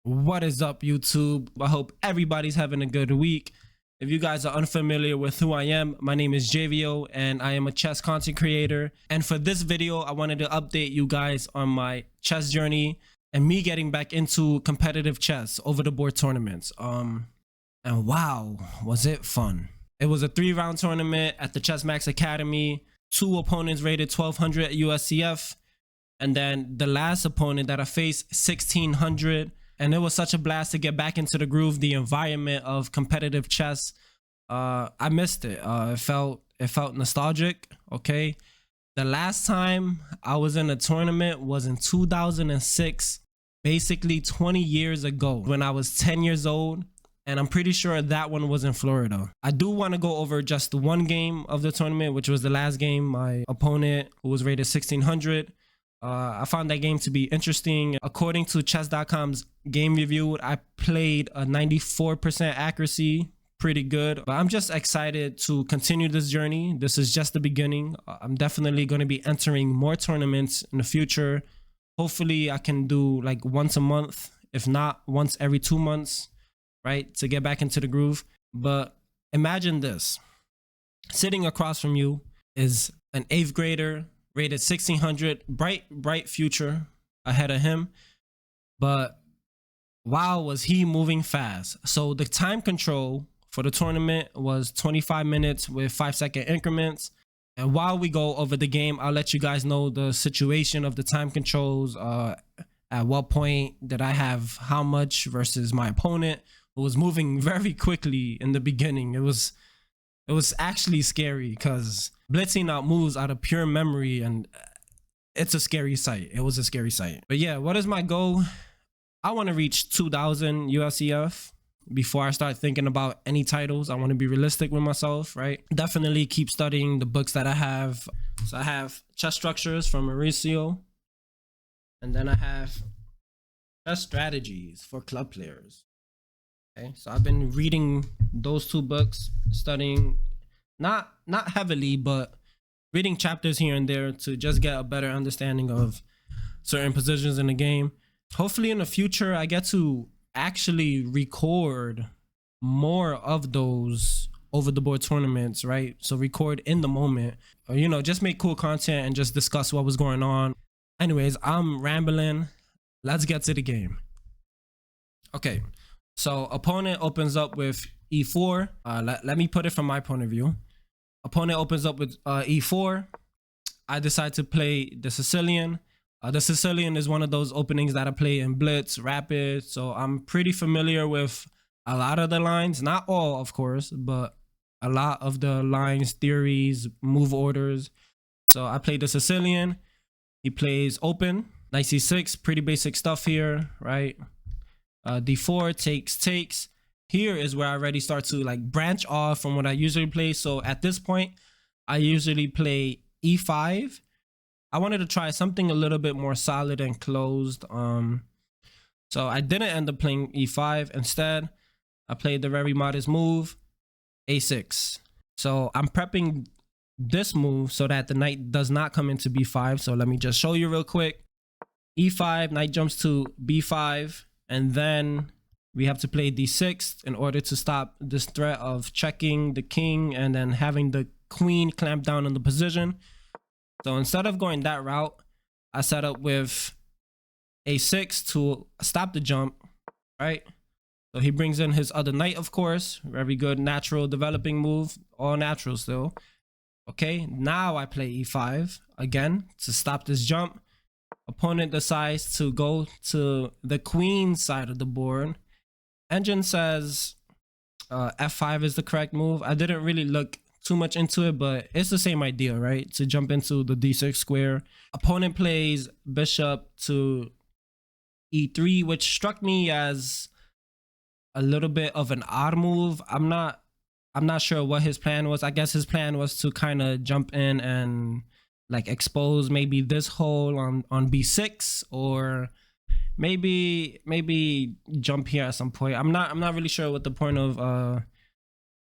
What is up, YouTube? I hope everybody's having a good week. If you guys are unfamiliar with who I am, my name is JVO and I am a chess content creator. And for this video, I wanted to update you guys on my chess journey and me getting back into competitive chess over the board tournaments. And wow, was it fun. It was a 3-round tournament at the Chess Max Academy. 2 opponents rated 1200 USCF. And then the last opponent that I faced, 1600. And it was such a blast to get back into the groove, the environment of competitive chess. I missed it. It felt nostalgic. Okay, the last time I was in a tournament was in 2006, basically 20 years ago, when I was 10 years old. And I'm pretty sure that one was in Florida. I do want to go over just one game of the tournament, which was the last game. My opponent, who was rated 1600. I found that game to be interesting. According to chess.com's game review, I played a 94% accuracy, pretty good. But I'm just excited to continue this journey. This is just the beginning. I'm definitely going to be entering more tournaments in the future. Hopefully I can do like once a month, if not once every 2 months, right? To get back into the groove. But imagine this. Sitting across from you is an 8th grader, rated 1600, bright future ahead of him. But wow, was he moving fast. So the time control for the tournament was 25 minutes with 5-second increments. And while we go over the game, I'll let you guys know the situation of the time controls. At what point did I have how much versus my opponent, who was moving very quickly in the beginning. It was actually scary because blitzing out moves out of pure memory, and it's a scary sight. It was a scary sight. But yeah, what is my goal? I want to reach 2000 USCF before I start thinking about any titles. I want to be realistic with myself, right? Definitely keep studying the books that I have. So I have Chess Structures from Mauricio, and then I have Chess Strategies for Club Players. Okay, so I've been reading those 2 books, studying not heavily, but reading chapters here and there to just get a better understanding of certain positions in the game. Hopefully in the future I get to actually record more of those over the board tournaments, right? So record in the moment, or, you know, just make cool content and just discuss what was going on. Anyways, I'm rambling. Let's get to the game. Okay. So opponent opens up with e4. Let me put it from my point of view. Opponent opens up with e4. I decide to play the Sicilian. The Sicilian is one of those openings that I play in Blitz, Rapid. So I'm pretty familiar with a lot of the lines. Not all, of course, but a lot of the lines, theories, move orders. So I play the Sicilian. He plays open. Knight c6. Pretty basic stuff here, right? d4 takes. Here is where I already start to like branch off from what I usually play. So at this point, I usually play e5. I wanted to try something a little bit more solid and closed. So I didn't end up playing e5. Instead, I played the very modest move, a6. So I'm prepping this move so that the knight does not come into b5. So let me just show you real quick. e5, knight jumps to b5. And then we have to play d6 in order to stop this threat of checking the king and then having the queen clamp down on the position. So instead of going that route, I set up with a6 to stop the jump, right? So he brings in his other knight, of course. Very good natural developing move, all natural still. Okay, now I play e5 again to stop this jump. Opponent decides to go to the queen side of the board. Engine says f5 is the correct move. I didn't really look too much into it, but it's the same idea, right? To jump into the d6 square. Opponent plays bishop to e3, which struck me as a little bit of an odd move. I'm not sure what his plan was. I guess his plan was to kind of jump in and like expose maybe this hole on b6, or maybe jump here at some point. I'm not really sure what the point of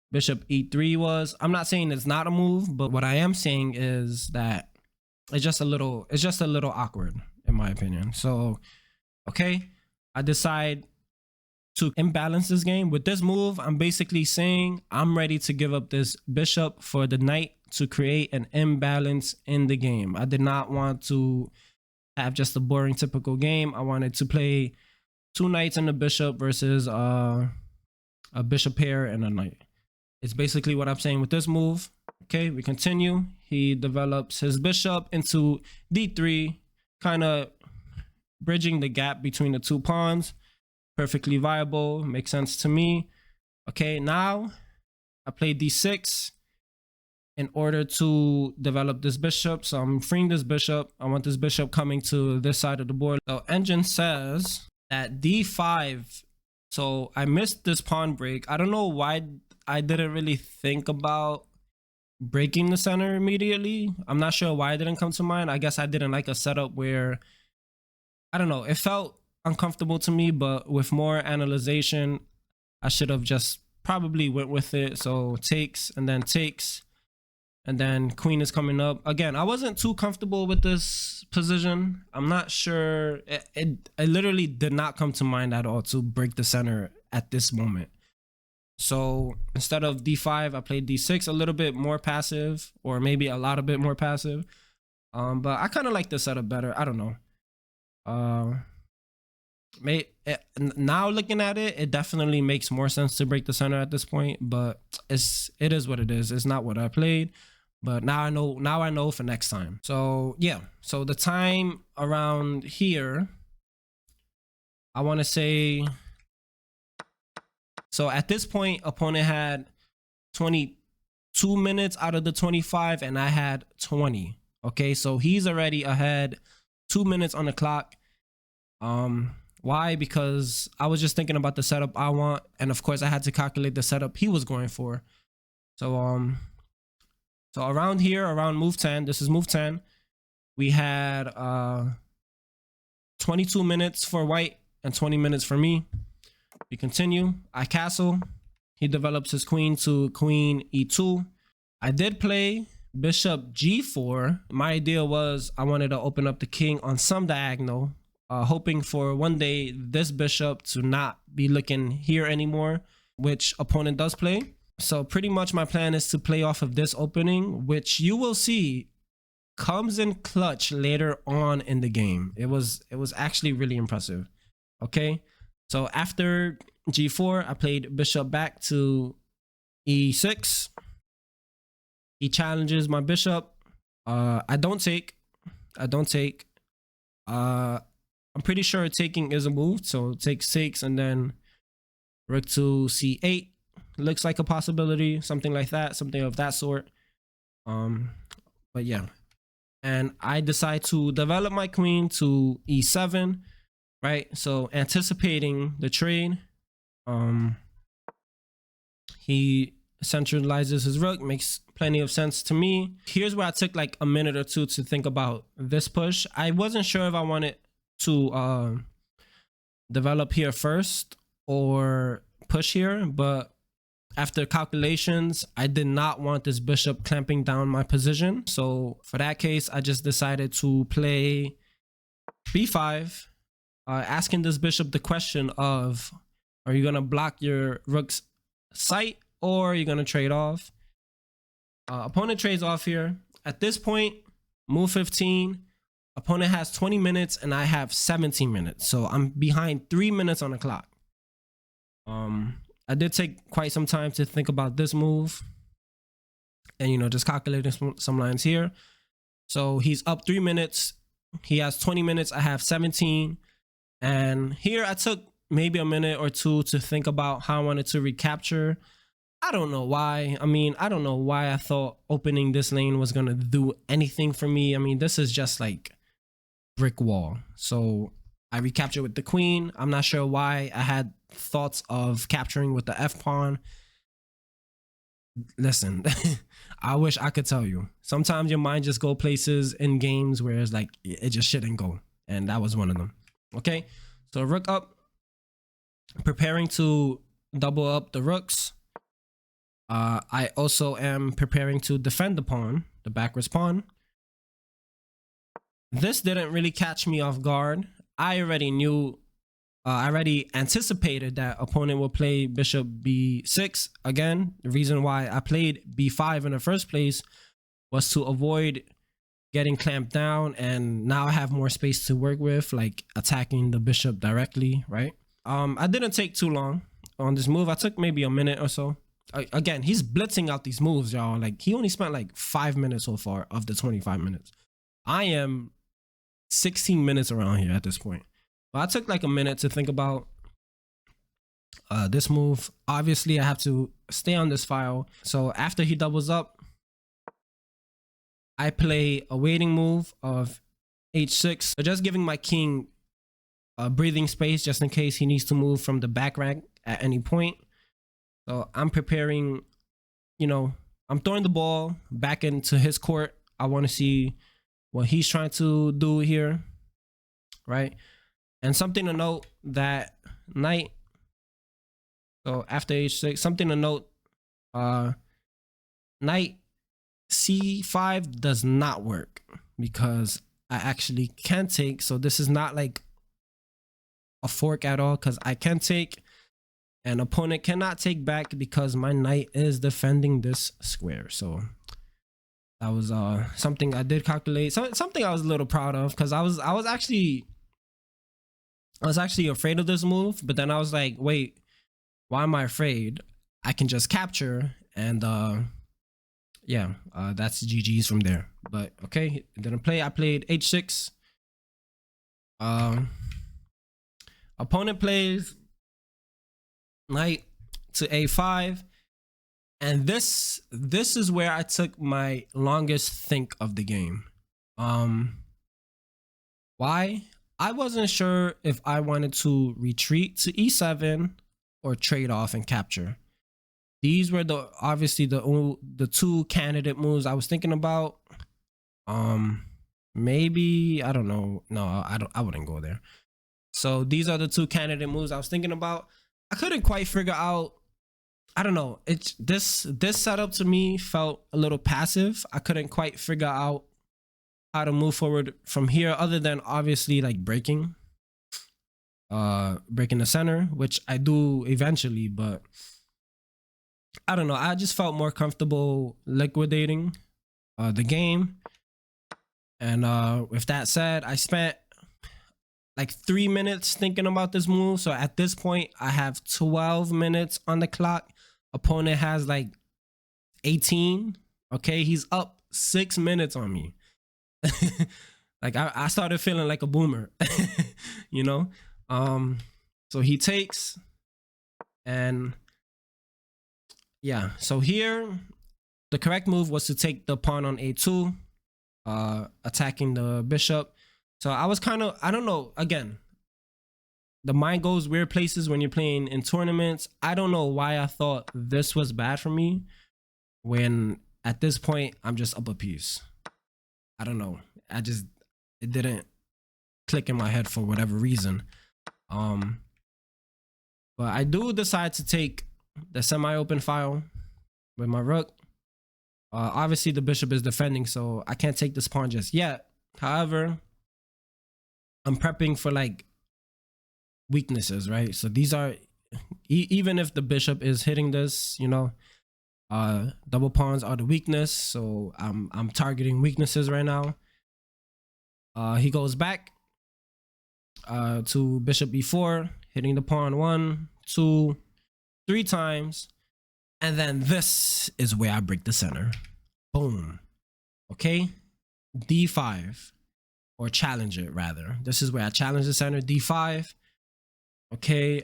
bishop e3 was. I'm not saying it's not a move, but what I am saying is that it's just a little awkward in my opinion. So okay, I decide to imbalance this game. With this move, I'm basically saying I'm ready to give up this bishop for the knight to create an imbalance in the game. I did not want to have just a boring typical game. I wanted to play 2 knights and a bishop versus a bishop pair and a knight. It's basically what I'm saying with this move. Okay, we continue. He develops his bishop into d3, kind of bridging the gap between the 2 pawns. Perfectly viable, makes sense to me. Okay, now I play d6 in order to develop this bishop. So I'm freeing this bishop. I want this bishop coming to this side of the board. So engine says that d5. So I missed this pawn break. I don't know why I didn't really think about breaking the center immediately. I'm not sure why it didn't come to mind. I guess I didn't like a setup where, I don't know, it felt uncomfortable to me, but with more analyzation, I should have just probably went with it. So takes, and then queen is coming up. Again, I wasn't too comfortable with this position. I'm not sure. It literally did not come to mind at all to break the center at this moment. So instead of d5, I played d6, a little bit more passive, or maybe a lot bit more passive. But I kind of like the setup better. I don't know. Now looking at it, it definitely makes more sense to break the center at this point. But it is what it is. It's not what I played. But now I know. Now I know for next time. So yeah. So the time around here, I want to say. So at this point, opponent had 22 minutes out of the 25, and I had 20. Okay, so he's already ahead, 2 minutes on the clock. Why? Because I was just thinking about the setup I want, and of course I had to calculate the setup he was going for. So so around here, around move 10, this is move 10, we had 22 minutes for white and 20 minutes for me. We continue. I castle. He develops his queen to queen e2. I did play bishop g4. My idea was I wanted to open up the king on some diagonal, hoping for one day this bishop to not be looking here anymore, which opponent does play. So pretty much my plan is to play off of this opening, which you will see comes in clutch later on in the game. It was actually really impressive. Okay, so after g4, I played bishop back to e6. He challenges my bishop. I don't take. I'm pretty sure taking is a move, so take 6 and then rook to c8 looks like a possibility, something like that, something of that sort. But yeah, and I decide to develop my queen to e7, right? So anticipating the trade, he centralizes his rook, makes plenty of sense to me. Here's where I took like a minute or two to think about this push. I wasn't sure if I wanted to develop here first or push here, but after calculations, I did not want this bishop clamping down my position. So for that case, I just decided to play b5, asking this bishop the question of, are you gonna block your rook's sight or are you gonna trade off? Opponent trades off here. At this point, move 15. Opponent has 20 minutes and I have 17 minutes. So I'm behind 3 minutes on the clock. I did take quite some time to think about this move and, you know, just calculating some lines here. So he's up 3 minutes. He has 20 minutes. I have 17. And here I took maybe a minute or two to think about how I wanted to recapture. I don't know why. I mean, I don't know why I thought opening this lane was going to do anything for me. I mean, this is just like brick wall. So I recaptured with the queen. I'm not sure why I had thoughts of capturing with the F pawn. Listen, I wish I could tell you. Sometimes your mind just go places in games where it's like, it just shouldn't go. And that was one of them. Okay, so rook up, preparing to double up the rooks. I also am preparing to defend the pawn, the backwards pawn. This didn't really catch me off guard. I already knew I already anticipated that opponent will play bishop b6 again. The reason why I played b5 in the first place was to avoid getting clamped down, and now I have more space to work with, like attacking the bishop directly, right? I didn't take too long on this move. I took maybe a minute or so. Again, he's blitzing out these moves, y'all. Like, he only spent like 5 minutes so far of the 25 minutes. I am 16 minutes around here at this point. But I took like a minute to think about this move. Obviously, I have to stay on this file. So after he doubles up, I play a waiting move of h6. So just giving my king breathing space just in case he needs to move from the back rank at any point. So I'm preparing, you know, I'm throwing the ball back into his court. I want to see what he's trying to do here, right? And something to note that knight, so after h6, something to note, knight c5 does not work because I actually can take. So this is not like a fork at all, because I can take, and opponent cannot take back because my knight is defending this square. So that was something I did calculate, something I was a little proud of, because I was actually afraid of this move, but then I was like, wait, why am I afraid? I can just capture, and yeah, that's GG's from there. But okay, didn't play. I played h6. Opponent plays knight to a5, and this is where I took my longest think of the game. Why? I wasn't sure if I wanted to retreat to e7 or trade off and capture. These were obviously the two candidate moves I was thinking about. Maybe, I don't know. No, I wouldn't go there. So these are the two candidate moves I was thinking about. I couldn't quite figure out, I don't know. This setup to me felt a little passive. I couldn't quite figure out how to move forward from here, other than obviously like breaking the center, which I do eventually, but I don't know. I just felt more comfortable liquidating the game. And with that said, I spent like 3 minutes thinking about this move. So at this point, I have 12 minutes on the clock. Opponent has like 18. Okay, he's up 6 minutes on me. Like I started feeling like a boomer, you know. So he takes, and yeah, so here the correct move was to take the pawn on a2, attacking the bishop. So I was kind of, I don't know, again, the mind goes weird places when you're playing in tournaments. I don't know why I thought this was bad for me when at this point I'm just up a piece. I don't know. It didn't click in my head for whatever reason. But I do decide to take the semi-open file with my rook. Obviously the bishop is defending, so I can't take this pawn just yet. However, I'm prepping for like weaknesses, right? So these are, even if the bishop is hitting this, you know, double pawns are the weakness. So I'm targeting weaknesses right now. He goes back to bishop b4, hitting the pawn 1, 2, 3 times. And then this is where I break the center. Boom. Okay. d5, or challenge it rather. This is where I challenge the center, d5. Okay.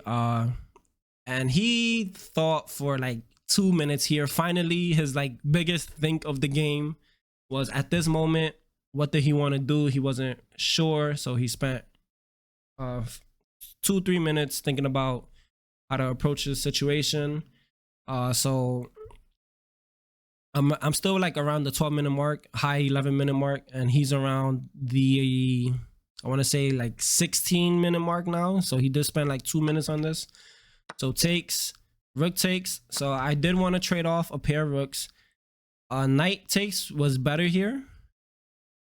And he thought for like 2 minutes here. Finally, his like biggest think of the game was at this moment, what did he want to do? He wasn't sure. So he spent 2-3 minutes thinking about how to approach this situation. So I'm still like around the 12-minute mark, high 11-minute mark, and he's around the, I want to say like 16-minute mark now. So he did spend like 2 minutes on this. So takes, rook takes. So I did want to trade off a pair of rooks. Knight takes was better here,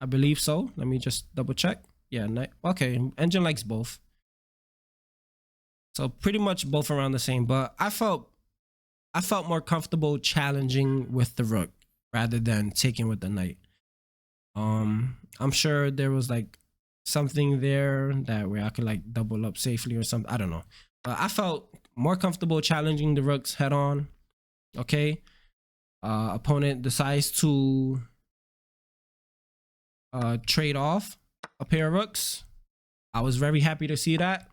I believe so. Let me just double check. Yeah, knight. Okay, engine likes both. So pretty much both around the same, but I felt more comfortable challenging with the rook rather than taking with the knight. I'm sure there was like something there that where I could like double up safely or something. I don't know, but I felt more comfortable challenging the rooks head on. Okay, opponent decides to trade off a pair of rooks. I was very happy to see that.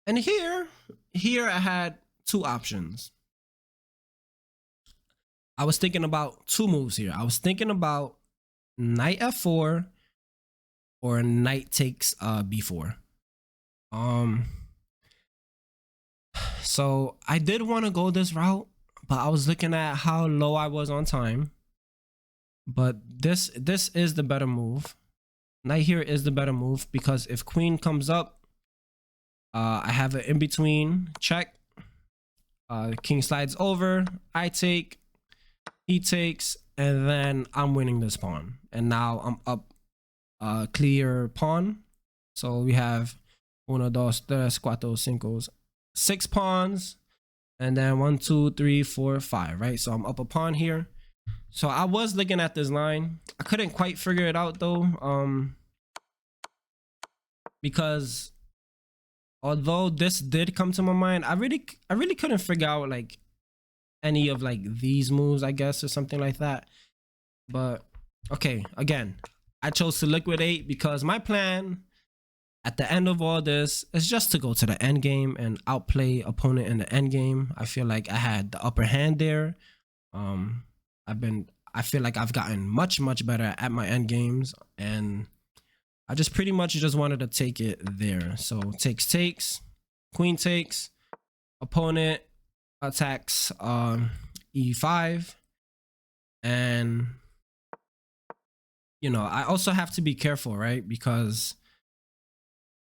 And here I had two options. I was thinking about two moves here. I was thinking about knight f4 or knight takes b4. So I did want to go this route, but I was looking at how low I was on time. But this is the better move. Knight here is the better move because if queen comes up, I have an in between check. King slides over, I take, he takes, and then I'm winning this pawn. And now I'm up clear pawn. So we have 1, 2, 3, 4, 5, 6 pawns, and then 1, 2, 3, 4, 5, right? So I'm up a pawn here. So I was looking at this line. I couldn't quite figure it out though, because although this did come to my mind, I really couldn't figure out like any of like these moves, I guess, or something like that. But okay, again, I chose to liquidate because my plan at the end of all this is just to go to the end game and outplay opponent in the end game. I feel like I had the upper hand there. I feel like I've gotten much better at my end games, and I just pretty much just wanted to take it there. So takes, queen takes, opponent attacks e5, and you know, I also have to be careful, right? Because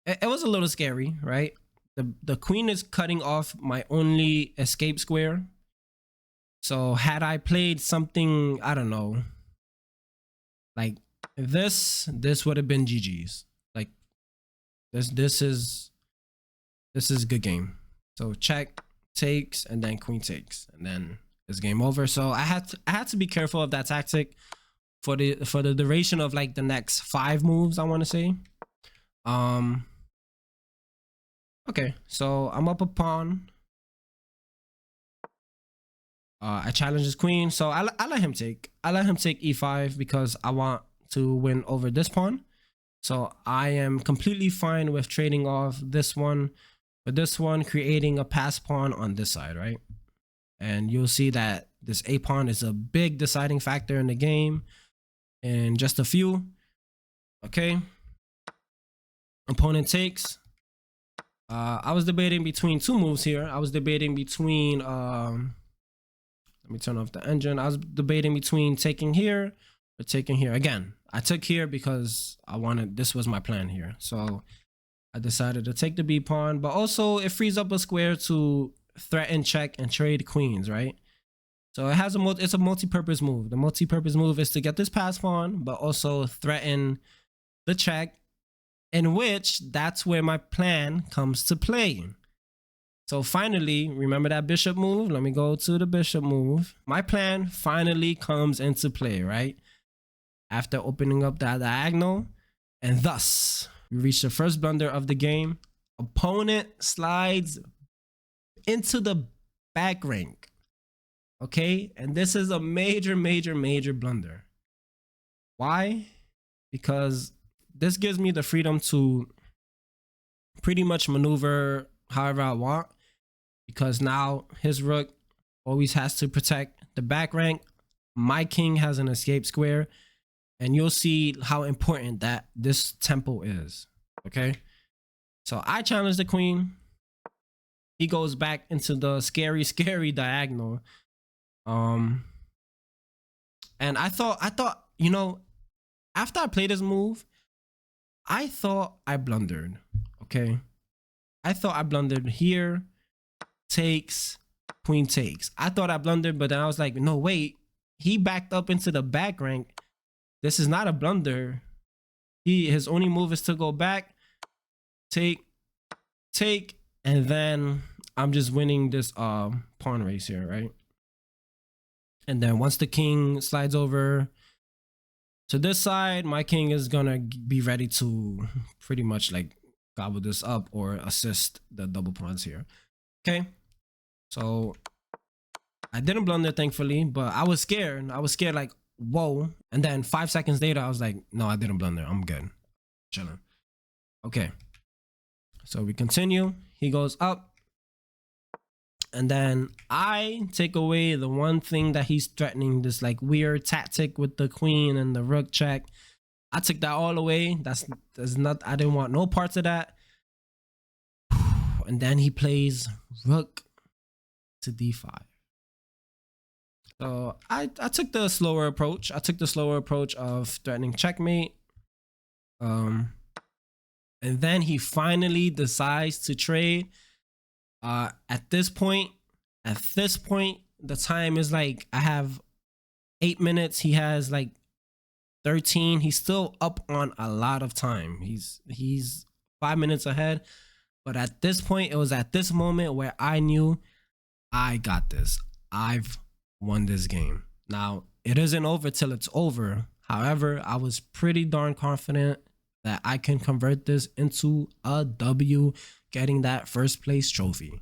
it was a little scary, right? The queen is cutting off my only escape square. So had I played something, I don't know, like this would have been GG's. Like this is good game. So check, takes, and then queen takes, and then it's game over. So I had to be careful of that tactic for the duration of like the next 5 moves, I want to say. Okay, so I'm up a pawn. I challenge his queen, so I let him take. I let him take e5 because I want to win over this pawn. So I am completely fine with trading off this one for this one, creating a pass pawn on this side, right? And you'll see that this a pawn is a big deciding factor in the game. And just a few. Okay. Opponent takes. I was debating between 2 moves here. I was debating between let me turn off the engine. I was debating between taking here or taking here. Again, I took here because this was my plan here. So I decided to take the B pawn, but also it frees up a square to threaten, check, and trade queens, right? So it's a multi-purpose move. The multi-purpose move is to get this pass pawn, but also threaten the check, in which that's where my plan comes to play. So finally, remember that bishop move? Let me go to the bishop move. My plan finally comes into play, right? After opening up that diagonal, and thus we reach the first blunder of the game. Opponent slides into the back rank. Okay, and this is a major blunder. Why? Because this gives me the freedom to pretty much maneuver however I want, because now his rook always has to protect the back rank. My king has an escape square, and you'll see how important that this tempo is. Okay, so I challenge the queen. He goes back into the scary diagonal. And I thought, you know, after I played this move, I thought I blundered. Okay, I thought I blundered here. Takes, queen takes. I thought I blundered, but then I was like, no, wait. He backed up into the back rank. This is not a blunder. His only move is to go back, take, And then I'm just winning this pawn race here, right? And then once the king slides over to this side, my king is gonna be ready to pretty much like gobble this up or assist the double pawns here. Okay, so I didn't blunder, thankfully, but I was scared. I was scared, like, whoa. And then 5 seconds later, I was like, no, I didn't blunder. I'm good. Chilling. Okay. So we continue. He goes up. And then I take away the one thing that he's threatening, this like weird tactic with the queen and the rook check. I took that all away. That's not, I didn't want no parts of that. And then he plays rook to d5. So I took the slower approach. I took the slower approach of threatening checkmate. And then he finally decides to trade. At this point, the time is like, I have 8 minutes. He has like 13. He's still up on a lot of time. He's 5 minutes ahead. But at this point, it was at this moment where I knew I got this. I've won this game. Now, it isn't over till it's over. However, I was pretty darn confident that I can convert this into a W, getting that first place trophy.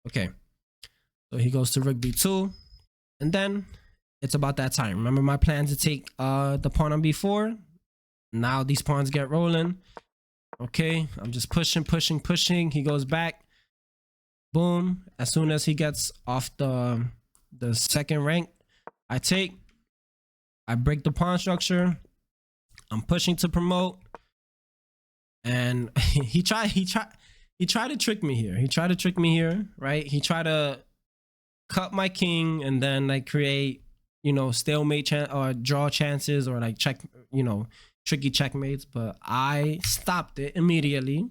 Okay, so he goes to rook b2, and then it's about that time. Remember my plan to take the pawn on b4? Now these pawns get rolling. Okay, I'm just pushing. He goes back. Boom. As soon as he gets off the second rank, I break the pawn structure. I'm pushing to promote. And he tried to trick me here. Right? He tried to cut my king and then like create, you know, stalemate or draw chances or like check, you know, tricky checkmates, but I stopped it immediately.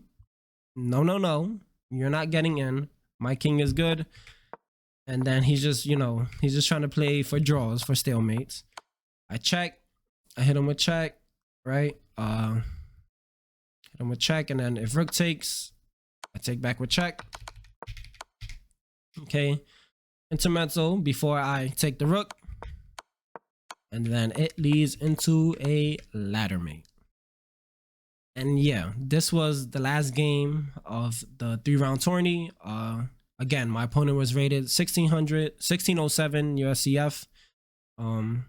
No, you're not getting in. My king is good. And then he's just, you know, he's just trying to play for draws, for stalemates. I check, I hit him with check, right? Hit him with check, and then if rook takes, I take back with check. Okay, intermezzo before I take the rook. And then it leads into a ladder mate. And yeah, this was the last game of the 3-round tourney. Again, my opponent was rated 1607 USCF. And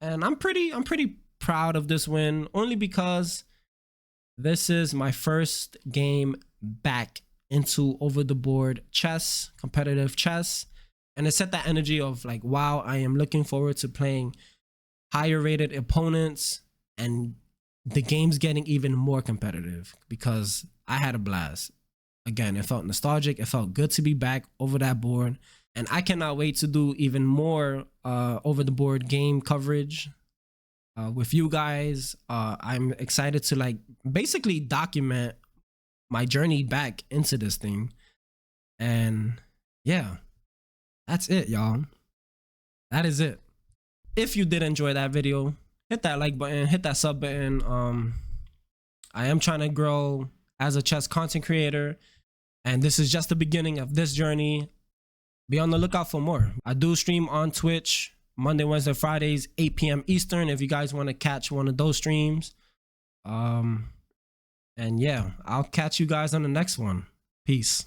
I'm pretty proud of this win, only because this is my first game back into over the board chess, competitive chess. And it set that energy of like, wow, I am looking forward to playing higher rated opponents, and the game's getting even more competitive because I had a blast. Again, it felt nostalgic. It felt good to be back over that board, and I cannot wait to do even more over the board game coverage with you guys. I'm excited to like basically document my journey back into this thing. And yeah, that's it, y'all. That is it. If you did enjoy that video, hit that like button, hit that sub button. I am trying to grow as a chess content creator, and this is just the beginning of this journey. Be on the lookout for more. I do stream on Twitch Monday, Wednesday, Fridays, 8 p.m. Eastern, if you guys want to catch one of those streams. And yeah, I'll catch you guys on the next one. Peace.